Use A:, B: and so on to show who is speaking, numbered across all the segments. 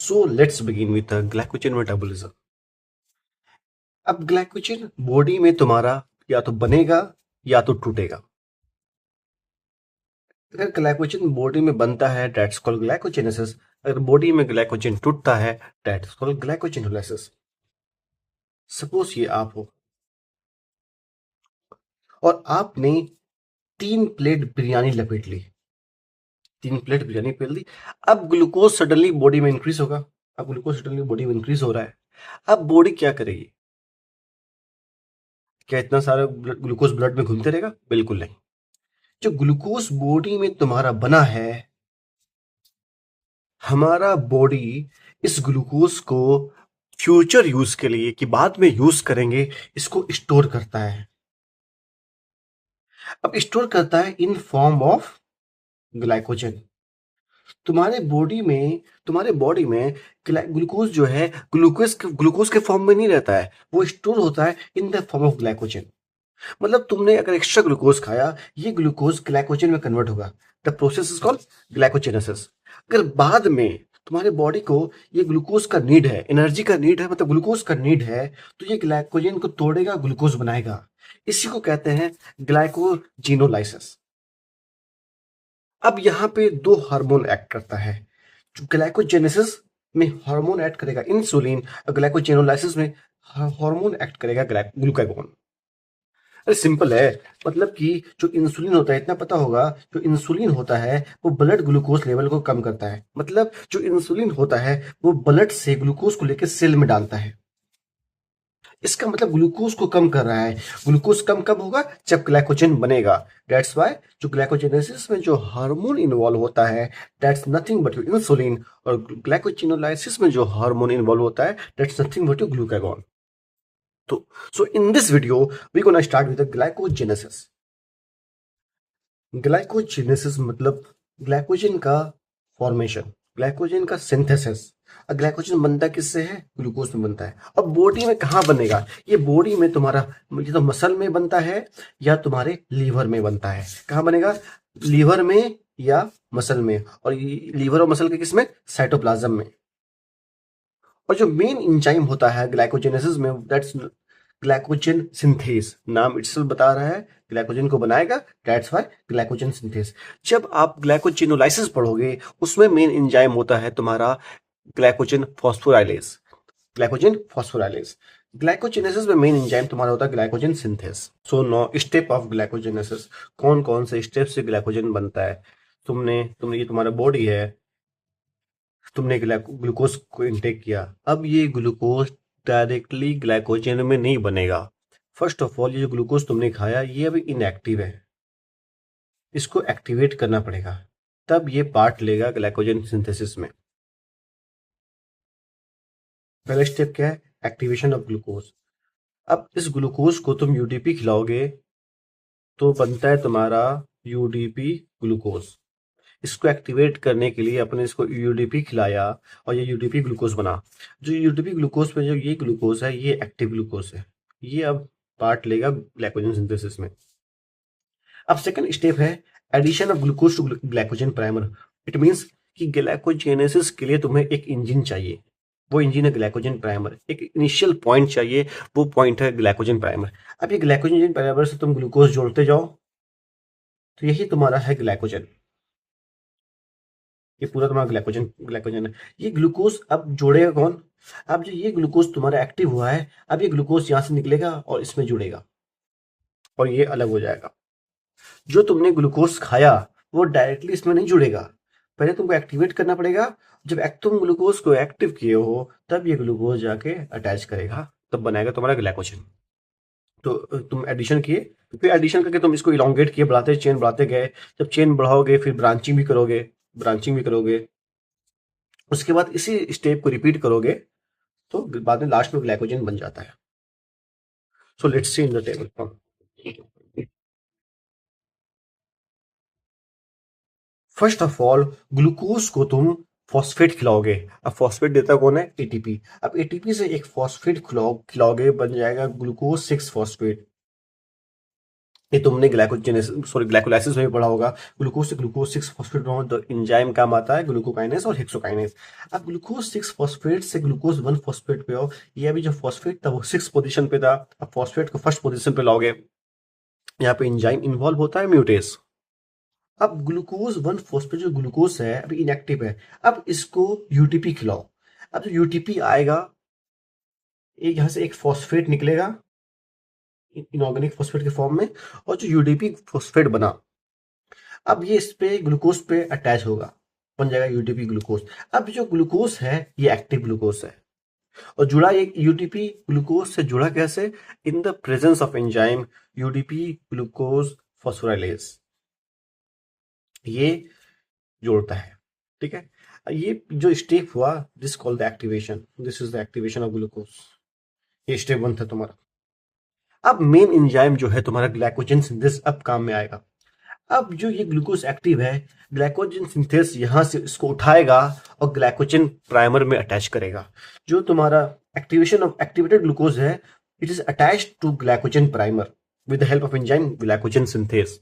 A: So let's begin with the glycogen metabolism. अब glycogen body में तुम्हारा या तो बनेगा या तो टूटेगा। अगर ग्लाइकोजन बॉडी में बनता है दैट्स कॉल्ड ग्लाइकोजेनेसिस। अगर बॉडी में ग्लाइकोजन टूटता है दैट्स कॉल्ड ग्लाइकोजेनोलाइसिस। सपोज ये आप हो और आपने 3 प्लेट बिरयानी लपेट ली। 3 प्लेट बिरयानी पेल दी। अब ग्लूकोज सडनली बॉडी में इंक्रीज होगा। अब ग्लूकोज सडनली बॉडी में इंक्रीज हो रहा है। अब बॉडी क्या करेगी? क्या इतना सारा ग्लूकोज ब्लड में घूमते रहेगा? बिल्कुल नहीं। जो ग्लूकोज बॉडी में तुम्हारा बना है, हमारा बॉडी इस ग्लूकोज को फ्यूचर यूज के लिए कि बाद में यूज करेंगे इसको स्टोर करता है। अब स्टोर करता है इन फॉर्म ऑफ ग्लाइकोजन। तुम्हारे बॉडी में ग्लूकोज जो है ग्लूकोज के फॉर्म में नहीं रहता है, वो स्टोर होता है in the form of glycogen. मतलब तुमने अगर एक्स्ट्रा ग्लूकोज खाया, ये ग्लूकोज ग्लाइकोजन में कन्वर्ट होगा। The process is called glycogenesis. अगर बाद में तुम्हारे बॉडी को ये ग्लूकोज का नीड है, एनर्जी का नीड है, मतलब ग्लूकोज का नीड है, तो ये ग्लाइकोजन को तोड़ेगा, ग्लूकोज बनाएगा। इसी को कहते हैं ग्लाइकोजिनोलाइसिस। अब यहाँ पे 2 हार्मोन एक्ट करता है। जो ग्लाइकोजेनेसिस में हार्मोन एक्ट करेगा इंसुलिन, और ग्लाइकोजेनोलाइसिस में हार्मोन एक्ट करेगा ग्लूकागोन। अरे सिंपल है। मतलब कि जो इंसुलिन होता है, इतना पता होगा, जो इंसुलिन होता है वो ब्लड ग्लूकोज लेवल को कम करता है। मतलब जो इंसुलिन होता है वो ब्लड से ग्लूकोज को लेकर सेल में डालता है। इसका मतलब ग्लूकोज को कम कर रहा है। ग्लूकोज कम कब होगा? जब ग्लाइकोजन बनेगा। दैट्स वाई जो ग्लाइकोजेनेसिस में जो हार्मोन इन्वॉल्व होता है that's nothing but your insulin, और ग्लाइकोजिनोलाइसिस में जो हार्मोन इन्वॉल्व होता है that's nothing but your glucagon. तो so in this video we're gonna start with the glycogenesis. Glycogenesis मतलब ग्लाइकोजन का फॉर्मेशन, ग्लाइकोजन का सिंथेसिस। और ग्लाइकोजन बनता किससे है? ग्लूकोज में बनता है। अब बॉडी में कहाँ बनेगा? ये बॉडी में तुम्हारा ये तो मसल में बनता है या तुम्हारे लीवर में बनता है। कहाँ बनेगा? लीवर में या मसल में। और ये लीवर और मसल के किस में? साइटोप्लाज्म में। और जो मेन इंजाइम होता है ग्लाइकोजेनेसिस में दैट्स ग्लाइकोजन सिंथेस। नाम इटसेल्फ बता रहा है ग्लाइकोजन को बनाएगा, दैट्स व्हाई ग्लाइकोजन सिंथेस। जब आप ग्लाइकोजिनोलाइसिस पढ़ोगे उसमें मेन एंजाइम होता है तुम्हारा glycogen phosphorylase. Glycogen phosphorylase. Glycogenesis में मेन एंजाइम तुम्हारा होता है glycogen synthase. So no step of glycogenesis. कौन कौन से स्टेप से ग्लाइकोजन बनता है? तुमने तुमने ये तुम्हारा बॉडी है, तुमने ग्लूकोज को इनटेक किया। अब ये ग्लूकोज डायरेक्टली ग्लाइकोजन में नहीं बनेगा। फर्स्ट ऑफ ऑल ये जो ग्लूकोज तुमने खाया ये अभी इनएक्टिव है, इसको एक्टिवेट करना पड़ेगा, तब ये पार्ट लेगा ग्लाइकोजन सिंथेसिस में। पहला स्टेप क्या है? Activation of glucose. अब इस ग्लूकोज को तुम यूडीपी खिलाओगे तो बनता है तुम्हारा यूडीपी ग्लूकोज। इसको एक्टिवेट करने के लिए अपने इसको यूडीपी खिलाया और ये यूडीपी ग्लूकोज बना। जो यूडीपी ग्लूकोज में जो ये ग्लूकोज है ये एक्टिव ग्लूकोज है। ये अब पार्ट लेगा ग्लाइकोजन सिंथेसिस में। अब सेकंड स्टेप है addition of glucose to glycogen primer. It means कि ग्लाइकोजेनेसिस के लिए तुम्हें एक इंजन चाहिए, वो इंजन है ग्लाइकोजन प्राइमर। एक इनिशियल पॉइंट चाहिए, वो पॉइंट है ग्लाइकोजन प्राइमर। अब ये ग्लाइकोजन प्राइमर से तुम ग्लूकोज जोड़ते जाओ तो यही तुम्हारा है ग्लाइकोजन। ये पूरा तुम्हारा ग्लाइकोजन ग्लाइकोजन है। ये ग्लूकोज अब जोड़ेगा कौन? अब जो ये ग्लूकोज तुम्हारा एक्टिव हुआ है, अब ये ग्लूकोज यहां से निकलेगा और इसमें जुड़ेगा और ये अलग हो जाएगा। जो तुमने ग्लूकोज खाया वो डायरेक्टली इसमें नहीं जुड़ेगा, पहले तुमको एक्टिवेट करना पड़ेगा। जब तुम ग्लूकोज को एक्टिव किए हो तब ये ग्लूकोज जाके अटैच करेगा, तब बनाएगा तुम्हारा ग्लाइकोजन। तो तुम एडिशन किए, फिर एडिशन करके तुम इसको इलोंगेट किए, बढ़ाते चेन बढ़ाते गए। जब चेन बढ़ाओगे फिर ब्रांचिंग भी करोगे। उसके बाद इसी स्टेप को रिपीट करोगे तो बाद में लास्ट में ग्लाइकोजन बन जाता है। So let's see in the table. First of all glucose को तुम फॉस्फेट खिलाओगे। अब फॉस्फेट देता कौन है? एटीपी। अब एटीपी से एक फॉस्फेट खिलाओगे, बन जाएगा ग्लूकोज 6 फॉस्फेट। ये तुमने ग्लाइकोलाइसिस में भी पढ़ा होगा। ग्लूकोज से ग्लूकोज 6 फॉस्फेट बनाओ तो एंजाइम काम आता है ग्लूकोकाइनेस और हेक्सोकाइनेस। अब ग्लूकोज 6 फॉस्फेट से ग्लूकोज 1 फॉस्फेट पे आओ। ये अभी जो फॉस्फेट था वो 6 पोजीशन पे था, अब फॉस्फेट को फर्स्ट पोजीशन पे लाओगे। यहाँ पे एंजाइम इन्वॉल्व होता है म्यूटेस। अब ग्लूकोज 1 फॉस्फेट जो ग्लूकोज है अभी इनएक्टिव है, अब इसको यूटीपी खिलाओ। अब जो यूटीपी आएगा, एक यहाँ से एक फॉस्फेट निकलेगा इनऑर्गेनिक फॉस्फेट के फॉर्म में, और जो यूडीपी फॉस्फेट बना, अब ये इस पे ग्लूकोज पे अटैच होगा, बन जाएगा यूटीपी ग्लूकोज। अब जो ग्लूकोज है ये एक्टिव ग्लूकोज है, और जुड़ा ये यूटीपी ग्लूकोज से जुड़ा कैसे, in the presence of enzyme UDP glucose phosphorylase, ये जोड़ता है। ठीक है, ये जो स्टेप हुआ this called the activation, this is the activation of glucose. ये स्टेप 1 था तुम्हारा। अब मेन एंजाइम जो है तुम्हारा ग्लाइकोजन सिंथेसिस अब काम में आएगा। अब जो ये ग्लूकोज एक्टिव है, ग्लाइकोजन सिंथेसिस यहां से इसको उठाएगा और ग्लाइकोजन प्राइमर में अटैच करेगा। जो तुम्हारा एक्टिवेशन ऑफ एक्टिवेटेड ग्लूकोज है, it is attached to glycogen primer with the help of enzyme glycogen synthesis.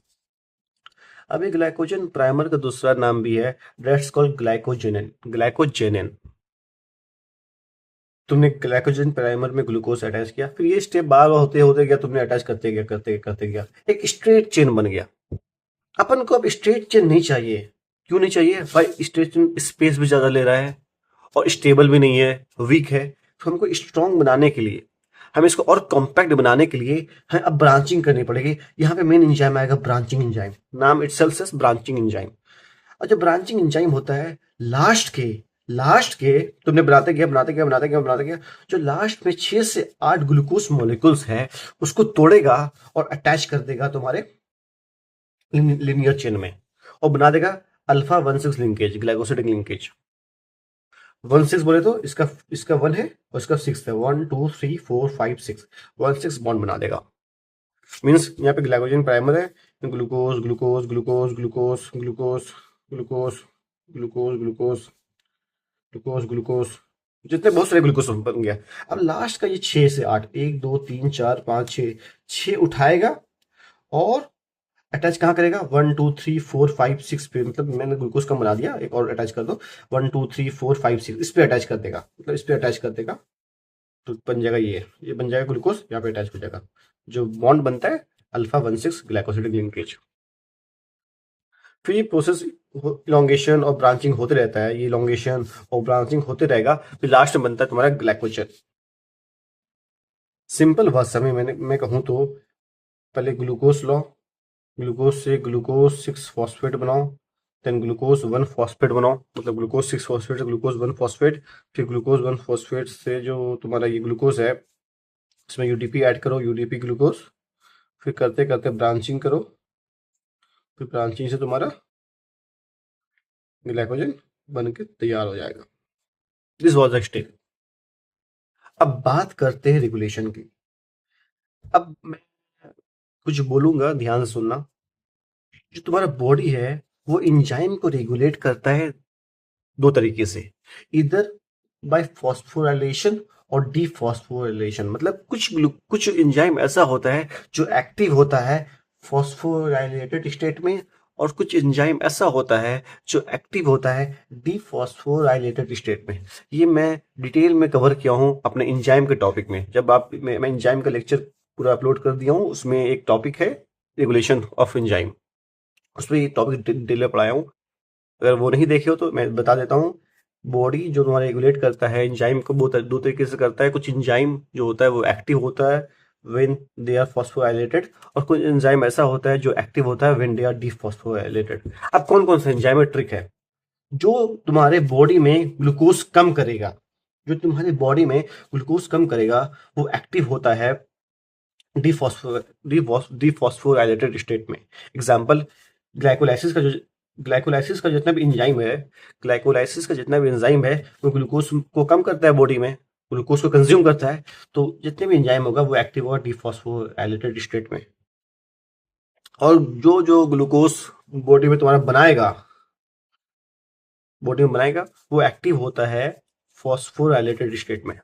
A: अभी ग्लाइकोजन प्राइमर का दूसरा नाम भी है, दैट्स कॉल्ड ग्लाइकोजेनिन। ग्लाइकोजेनिन, तुमने ग्लाइकोजन प्राइमर में ग्लूकोज अटैच किया, फिर ये स्टेप बार बार होते होते गया, तुमने अटैच करते गया, एक स्ट्रेट चेन बन गया। अपन को अब स्ट्रेट चेन नहीं चाहिए। क्यों नहीं चाहिए भाई? स्ट्रेट चेन स्पेस भी ज्यादा ले रहा है और स्टेबल भी नहीं है, वीक है। तो हमको स्ट्रॉन्ग बनाने के लिए, हमें इसको और कॉम्पैक्ट बनाने के लिए हमें अब ब्रांचिंग करनी पड़ेगी। यहाँ पे मेन एंजाइम आएगा ब्रांचिंग एंजाइम, नाम इटसेल्फ सेज ब्रांचिंग एंजाइम। और जो ब्रांचिंग एंजाइम होता है लास्ट के तुमने बनाते गया, जो लास्ट में 6 से 8 ग्लूकोज मॉलिक्यूल्स है उसको तोड़ेगा और अटैच कर देगा तुम्हारे लिनियर चेन में, और बना देगा अल्फा 1,6 लिंकेज, ग्लाइकोसिडिक लिंकेज। 1,6 बोले तो इसका 1 है और इसका 6 है, 1 2 3 4 5 6, 1,6 बॉन्ड बना देगा। मीन्स यहाँ पे ग्लाइकोजन प्राइमर है, glucose glucose glucose glucose glucose glucose glucose glucose glucose glucose, जितने बहुत सारे ग्लूकोज बन गया। अब लास्ट का ये 6 से 8, 1 2 3 4 5 6 उठाएगा और अटैच कहाँ करेगा, 1 2 3 4 5 6 पे, मतलब मैंने ग्लूकोज कम बना दिया, एक और अटैच कर दो, 1 2 3 4 5 6 इस पे अटैच कर देगा, मतलब इस पे अटैच कर देगा तो बन जाएगा ये बन जाएगा ग्लूकोज, यहाँ पे अटैच हो जाएगा। जो बॉन्ड बनता है अल्फा 1,6 ग्लाइकोसिडिक लिंकेज। फिर ये प्रोसेस इलोंगेशन और ब्रांचिंग होते रहता है, ये इलोंगेशन और ब्रांचिंग होते रहेगा, फिर लास्ट में बनता है तुम्हारा ग्लाइकोजन। सिंपल भाषा में मैं कहूँ तो, पहले ग्लूकोज लो, ग्लूकोज से ग्लूकोज 6 फॉस्फेट बनाओ, देन ग्लूकोज 1 फॉस्फेट बनाओ, मतलब ग्लूकोज 6 फॉस्फेट से ग्लूकोज 1 फॉस्फेट, फिर ग्लूकोज 1 फॉस्फेट से जो तुम्हारा ये ग्लूकोज है इसमें यूडीपी ऐड करो, यूडीपी ग्लूकोज, फिर करते करते ब्रांचिंग करो, फिर ब्रांचिंग से तुम्हारा ग्लाइकोजन बन के तैयार हो जाएगा। This was the step. अब बात करते हैं रेगुलेशन की। अब मैं कुछ बोलूंगा, ध्यान से सुनना। जो तुम्हारा बॉडी है वो एंजाइम को रेगुलेट करता है दो तरीके से, इधर बाय फॉस्फोराइलेशन और डीफॉस्फोराइलेशन। मतलब कुछ एंजाइम ऐसा होता है जो एक्टिव होता है फॉस्फोराइलेटेड स्टेट में, और कुछ एंजाइम ऐसा होता है जो एक्टिव होता है डीफॉस्फोराइलेटेड स्टेट में। ये मैं डिटेल में कवर किया हूँ अपने एंजाइम के टॉपिक में। जब मैं एंजाइम का लेक्चर पूरा अपलोड कर दिया हूँ, उसमें एक टॉपिक है रेगुलेशन ऑफ एंजाइम, उसमें ये टॉपिक डिटेल में पढ़ाया हूँ। अगर वो नहीं देखे हो तो मैं बता देता हूँ। बॉडी जो तुम्हारा रेगुलेट करता है एंजाइम को वो दो तरीके से करता है। कुछ एंजाइम जो होता है वो एक्टिव होता है व्हेन दे आर फॉस्फोराइलेटेड, और कुछ एंजाइम ऐसा होता है जो एक्टिव होता है व्हेन दे आर डीफॉस्फोराइलेटेड। अब कौन कौन सा एंजाइम ट्रिक है जो तुम्हारे बॉडी में ग्लूकोज कम करेगा, जो तुम्हारी बॉडी में ग्लूकोज कम करेगा, वो एक्टिव होता है डीफॉस्फोराइलेटेड स्टेट में। एग्जाम्पल, ग्लाइकोलाइसिस का जो ग्लाइकोलाइसिस का जितना भी एंजाइम है, ग्लाइकोलाइसिस का जितना भी एंजाइम है वो ग्लूकोज को कम करता है, बॉडी में ग्लूकोज को कंज्यूम करता है। तो जितने भी एंजाइम होगा वो एक्टिव होगा डीफॉस्फोराइलेटेड स्टेट में। और जो जो ग्लूकोज बॉडी में तुम्हारा बॉडी में बनाएगा वो एक्टिव होता है फॉस्फोराइलेटेड स्टेट में।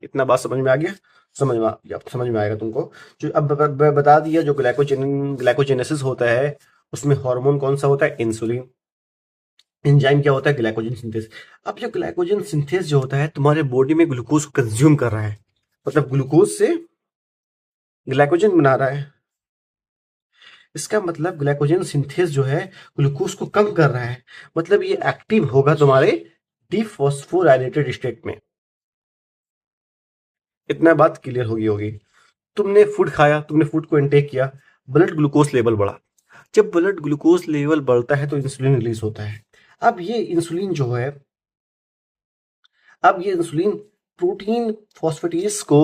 A: इतना बात समझ में आ गया? समझ में आएगा तुमको। जो अब बता दिया, जो ग्लाइकोजेनेसिस होता है उसमें हार्मोन कौन सा होता है? इंसुलिन। एंजाइम क्या होता है? Glycogen synthase. अब जो ग्लाइकोजन सिंथेस जो होता है तुम्हारे बॉडी में ग्लूकोज को कंज्यूम कर रहा है, मतलब ग्लूकोज से ग्लाइकोजन बना रहा है। इसका मतलब ग्लाइकोजन सिंथेस जो है ग्लूकोज को कम कर रहा है, मतलब ये एक्टिव होगा तुम्हारे डीफॉस्फोराइलेटेड स्टेट में। इतना बात क्लियर होगी। तुमने फूड खाया, तुमने फूड को इनटेक किया, ब्लड ग्लूकोज लेवल बढ़ा। जब ब्लड ग्लूकोज लेवल बढ़ता है तो इंसुलिन रिलीज होता है। अब ये इंसुलिन जो है, अब ये इंसुलिन प्रोटीन फॉस्फेटेज को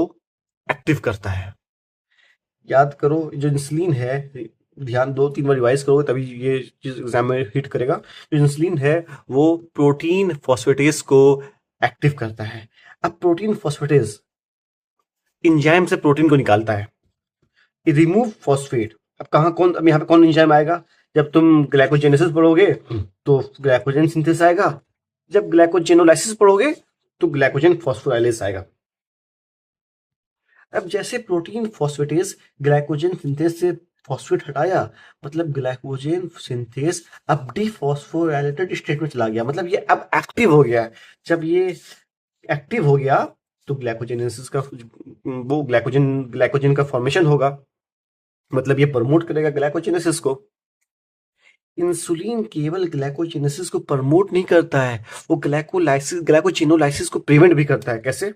A: एक्टिव करता है। याद करो, जो इंसुलिन है, ध्यान दो, 3 बार रिवाइज करोगे तभी ये चीज एग्जाम में हिट करेगा। जो इंसुलिन है वो प्रोटीन फॉस्फेटेज को एक्टिव करता है। अब प्रोटीन फॉस्फेटेज इंजाइम से प्रोटीन को निकालता है, रिमूव फॉस्फेट। अब यहाँ पे कौन इंजाइम आएगा? जब तुम ग्लाइकोजेनेसिस पढ़ोगे तो ग्लाइकोजन सिंथेसिस आएगा, जब ग्लाइकोजेनोलाइसिस पढ़ोगे तो ग्लाइकोजन फॉस्फोराइलेस आएगा। अब जैसे प्रोटीन फॉस्फेटेज ग्लाइकोजन सिंथेस से फॉस्फेट हटाया, मतलब ग्लाइकोजन सिंथेस अब डीफॉस्फोराइलेटेड स्टेट में चला गया, मतलब ये अब एक्टिव हो गया। जब ये एक्टिव हो गया तो ग्लाइकोजेनेसिस का वो ग्लाइकोजन का फॉर्मेशन होगा, मतलब ये प्रमोट करेगा ग्लाइकोजेनेसिस को। इंसुलिन केवल ग्लाइकोजेनेसिस को प्रमोट नहीं करता है, वो ग्लाइकोजेनोलाइसिस को प्रिवेंट भी करता है। कैसे?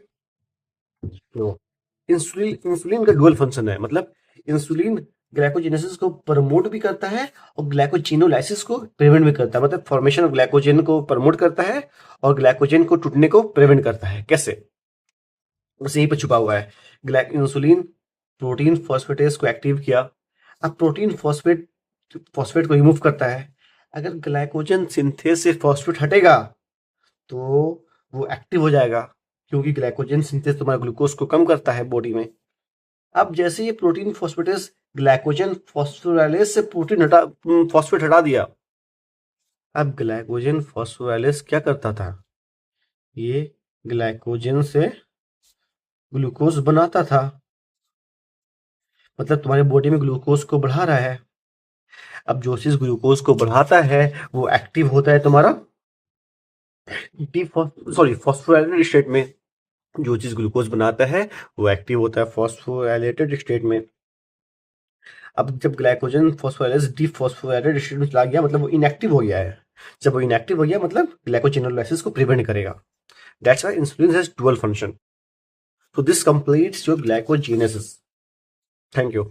A: तो इंसुलिन का डुअल फंक्शन है, मतलब इंसुलिन ग्लाइकोजेनेसिस को प्रमोट भी करता है और ग्लाइकोजेनोलाइसिस को प्रिवेंट भी करता है, मतलब फॉर्मेशन ऑफ ग्लाइकोजन को प्रमोट करता है और ग्लाइकोजन को टूटने को प्रिवेंट करता है। कैसे? बस यहीं पर छुपा हुआ है। इंसुलिन प्रोटीन फॉस्फेटेज को एक्टिव किया, अब प्रोटीन फॉस्फेट को रिमूव करता है। अगर ग्लाइकोजन सिंथेस से फॉस्फेट हटेगा तो वो एक्टिव हो जाएगा, क्योंकि ग्लाइकोजन सिंथेस तुम्हारा ग्लूकोज को कम करता है बॉडी में। अब जैसे ये प्रोटीन फॉस्फेटेज ग्लाइकोजन फॉस्फोराइलेज से फॉस्फेट हटा दिया, अब ग्लाइकोजन फॉस्फोराइलेज क्या करता था? ये ग्लाइकोजन से ग्लूकोज बनाता था, मतलब तुम्हारे बॉडी में ग्लूकोज को बढ़ा रहा है। अब जो चीज ग्लूकोज को बढ़ाता है वो एक्टिव होता है तुम्हारा फॉस्फोराइलेटेड स्टेट में। जो चीज ग्लूकोज बनाता है वो एक्टिव होता है फॉस्फोराइलेटेड स्टेट में। अब जब ग्लाइकोजन फॉस्फोराइलेज डीफॉस्फोराइलेटेड स्टेट में चला गया, मतलब वो इनएक्टिव हो गया है। जब वो इनएक्टिव हो गया मतलब ग्लाइकोजेनोलाइसिस को प्रिवेंट करेगा। That's why insulin has dual function. So this completes your glycogenesis. Thank you.